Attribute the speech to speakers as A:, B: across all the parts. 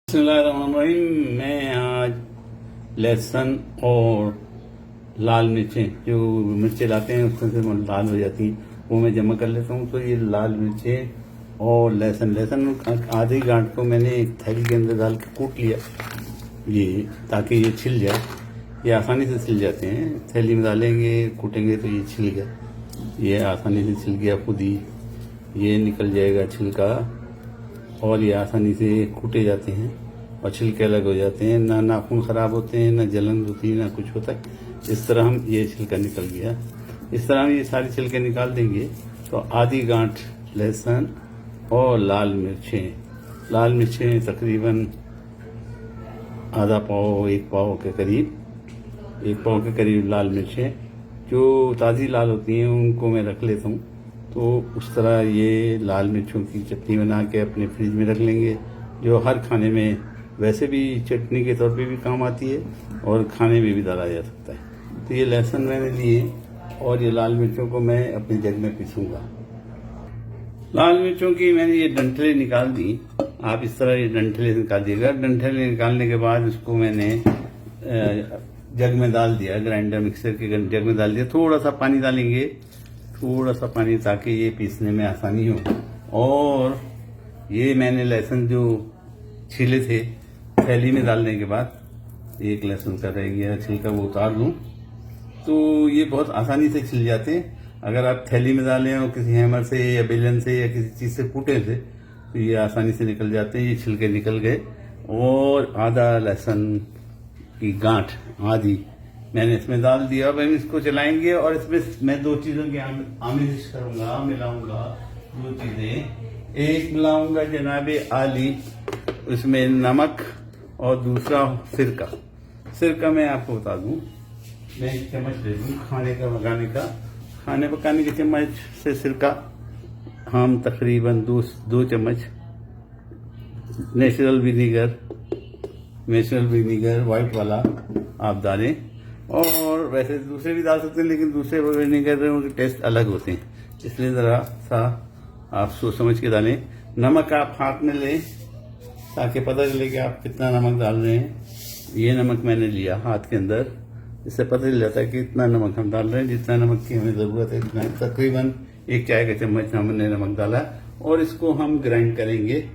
A: बिस्मिल्लाहिर्रहमानिर्रहीम। मैं आज लहसुन और लाल मिर्चें, जो मिर्चें लाते हैं उसमें से लाल हो जाती हैं, वो मैं जमा कर लेता हूँ। तो ये लाल मिर्चें और लहसुन आधी गांठ को मैंने एक थैली के अंदर डाल के कूट लिया, ये ताकि ये छिल जाए। ये आसानी से छिल जाते हैं, थैली में डालेंगे कूटेंगे तो ये छिल गया, ये आसानी से छिल गया खुद ही, ये निकल जाएगा छिलका। और ये आसानी से कूटे जाते हैं और छिलके अलग हो जाते हैं, ना नाखून ख़राब होते हैं, ना जलन होती है, ना कुछ होता है। इस तरह हम ये छिलका निकल गया, इस तरह हम ये सारे छिलके निकाल देंगे। तो आधी गांठ लहसुन और लाल मिर्चें तकरीबन आधा पाव, एक पाव के करीब लाल मिर्चें जो ताज़ी लाल होती हैं उनको मैं रख लेता हूँ। तो उस तरह ये लाल मिर्चों की चटनी बना के अपने फ्रिज में रख लेंगे, जो हर खाने में वैसे भी चटनी के तौर पे भी काम आती है और खाने में भी डाला जा सकता है। तो ये लहसुन मैंने लिए और ये लाल मिर्चों को मैं अपने जग में पीसूंगा। लाल मिर्चों की मैंने ये डंठलें निकाल दी, आप इस तरह ये डंठलें निकाल दिएगा। डंठलें निकालने के बाद इसको मैंने जग में डाल दिया, ग्राइंडर मिक्सर के जग में डाल दिया। थोड़ा सा पानी डालेंगे, थोड़ा सा पानी, ताकि ये पीसने में आसानी हो। और ये मैंने लहसुन जो छीले थे थैली में डालने के बाद, एक लहसुन का रह गया छिलका, वो उतार लूँ तो ये बहुत आसानी से छिल जाते हैं। अगर आप थैली में डालें और किसी हैमर से या बेलन से या किसी चीज़ से कूटे थे तो ये आसानी से निकल जाते हैं। ये छिलके निकल गए। और आधा लहसुन की गांठ आधी मैंने इसमें डाल दिया। अब हम इसको चलाएंगे और इसमें मैं दो चीज़ों की आमेजिश करूंगा, मिलाऊंगा दो चीज़ें। एक मिलाऊंगा जनाबे आली, उसमें नमक, और दूसरा सिरका मैं आपको बता दूं, मैं एक चम्मच ले लूँ खाने पकाने के चम्मच से सिरका हम तकरीबन दो चम्मच नेचुरल विनीगर वाइट वाला आप डालें। और वैसे दूसरे भी डाल सकते हैं, लेकिन दूसरे विनेगर उनके टेस्ट अलग होते हैं, इसलिए ज़रा सा आप सोच समझ के डालें। नमक आप हाथ में लें ताकि पता चले कि आप कितना नमक डाल रहे हैं। ये नमक मैंने लिया हाथ के अंदर, इससे पता चल जाता है कि इतना नमक हम डाल रहे हैं, जितना नमक की हमें ज़रूरत है इतना। तकरीबन एक चाय का चम्मच हमने नमक डाला और इसको हम ग्राइंड करेंगे।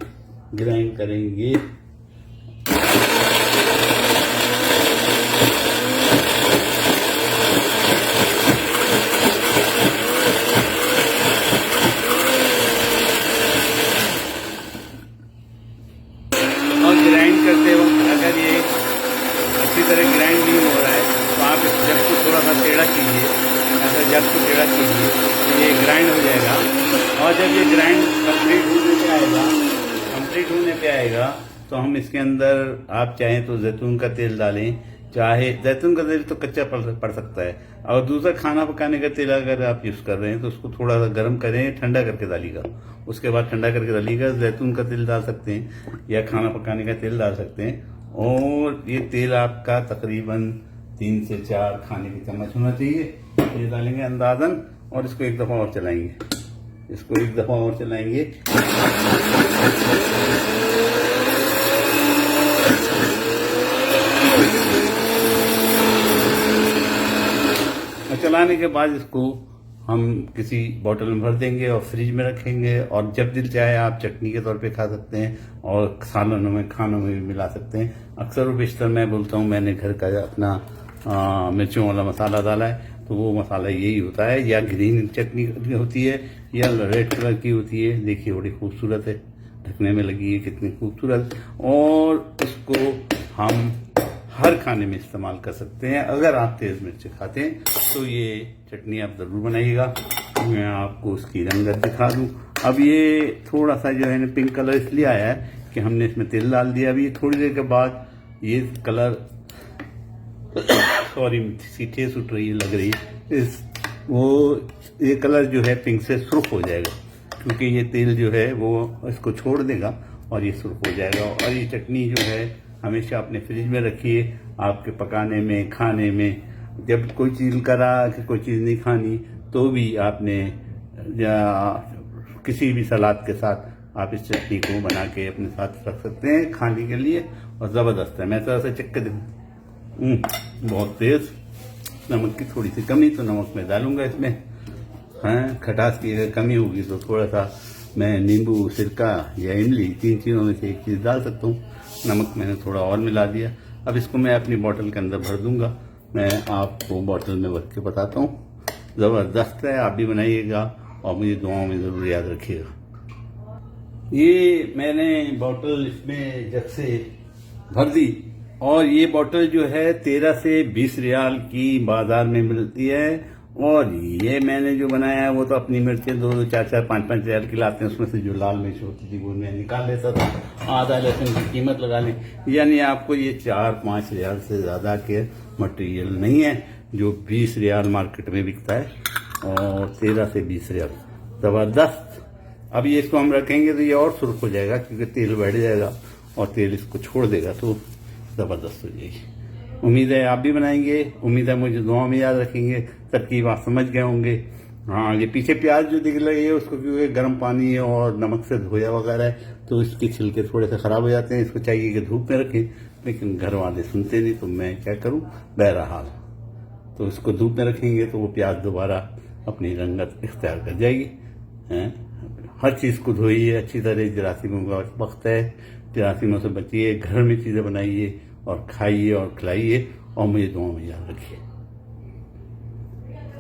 A: और ग्राइंड करते वक्त अगर ये अच्छी तरह ग्राइंड नहीं हो रहा है तो आप इस जग को थोड़ा सा टेढ़ा कीजिए, ऐसा जग को टेढ़ा कीजिए तो ये ग्राइंड हो जाएगा। और जब ये ग्राइंड कंप्लीट होने पे आएगा तो हम इसके अंदर, आप चाहें तो जैतून का तेल डालें, चाहे जैतून का तेल तो कच्चा पड़ सकता है। और दूसरा खाना पकाने का तेल अगर आप यूज़ कर रहे हैं तो उसको थोड़ा सा गर्म करें, ठंडा करके डालिएगा, उसके बाद ठंडा करके डालिएगा। जैतून का तेल डाल सकते हैं या खाना पकाने का तेल डाल सकते हैं। और ये तेल आपका तकरीबन 3 से 4 खाने के चम्मच होना चाहिए, ये डालेंगे अंदाजन। और इसको एक दफ़ा और चलाएंगे, चलाने के बाद इसको हम किसी बोतल में भर देंगे और फ्रिज में रखेंगे। और जब दिल चाहे आप चटनी के तौर पे खा सकते हैं और खानों में भी मिला सकते हैं। अक्सर और बेशतर मैं बोलता हूँ, मैंने घर का अपना मिर्चों वाला मसाला डाला है, तो वो मसाला यही होता है। या ग्रीन चटनी होती है या रेड कलर की होती है। देखिए बड़ी खूबसूरत है, ढकने में लगी है, कितनी खूबसूरत। और इसको हम हर खाने में इस्तेमाल कर सकते हैं। अगर आप तेज मिर्च खाते हैं तो ये चटनी आप ज़रूर बनाइएगा। मैं आपको उसकी रंगत दिखा दूं। अब ये थोड़ा सा जो है ना पिंक कलर इसलिए आया है कि हमने इसमें तेल डाल दिया। अभी थोड़ी देर के बाद ये कलर सॉरी सीठे सुट रही है, लग रही है, ये कलर जो है पिंक से सुर्ख हो जाएगा, क्योंकि ये तेल जो है वो इसको छोड़ देगा और ये सुर्ख हो जाएगा। और ये चटनी जो है हमेशा अपने फ्रिज में रखिए, आपके पकाने में, खाने में, जब कोई चीज़ करा कि कोई चीज़ नहीं खानी तो भी आपने या किसी भी सलाद के साथ आप इस चटनी को बना के अपने साथ रख सकते हैं खाने के लिए, और ज़बरदस्त है। मैं तो ऐसे चक्के बहुत तेज, नमक की थोड़ी सी कमी, तो नमक मैं डालूंगा इसमें। हाँ, खटास की अगर कमी होगी तो थोड़ा सा मैं नींबू, सिरका या इमली, 3 चीज़ों में से एक चीज़ डाल सकता हूँ। नमक मैंने थोड़ा और मिला दिया। अब इसको मैं अपनी बोतल के अंदर भर दूंगा। मैं आपको बोतल में भर के बताता हूँ। ज़बरदस्त है, आप भी बनाइएगा और मुझे दुआओं में ज़रूर याद रखिएगा। ये मैंने बोतल इसमें जग से भर दी, और ये बोतल जो है 13 से 20 रियाल की बाजार में मिलती है। और ये मैंने जो बनाया है वो तो अपनी मिर्चें 2-2, 4-4, 5-5 रियाल की लाते हैं। उसमें से जो लाल मिर्च होती थी वो मैं निकाल लेता था। आधा लहसुन की कीमत लगा लें, यानी आपको ये 4-5 रियाल से ज़्यादा के मटेरियल नहीं है जो 20 रियाल मार्केट में बिकता है, और 13 से 20 रियाल। ज़बरदस्त। अब ये इसको हम रखेंगे तो ये और सुर्ख हो जाएगा, क्योंकि तेल बैठ जाएगा और तेल इसको छोड़ देगा, तो ज़बरदस्त हो जाएगी। उम्मीद है आप भी बनाएंगे, उम्मीद है मुझे दुआ में याद रखेंगे। तरकीब आप समझ गए होंगे। हाँ, ये पीछे प्याज जो दिख रही है उसको क्योंकि गर्म पानी और नमक से धोया वगैरह है, तो इसके छिलके थोड़े से ख़राब हो जाते हैं। इसको चाहिए कि धूप में रखें, लेकिन घर वाले सुनते नहीं, तो मैं क्या करूँ, बहरहाल तो इसको धूप में रखेंगे तो वो प्याज दोबारा अपनी रंगत इख्तियार कर जाएगी। हर चीज़ को धोइए अच्छी तरह, जरासीमों का वक्त है, जरासीमों से बचिए, घर में चीज़ें बनाइए और खाइए और खिलाइए, और मुझे दुआ में याद रखिए।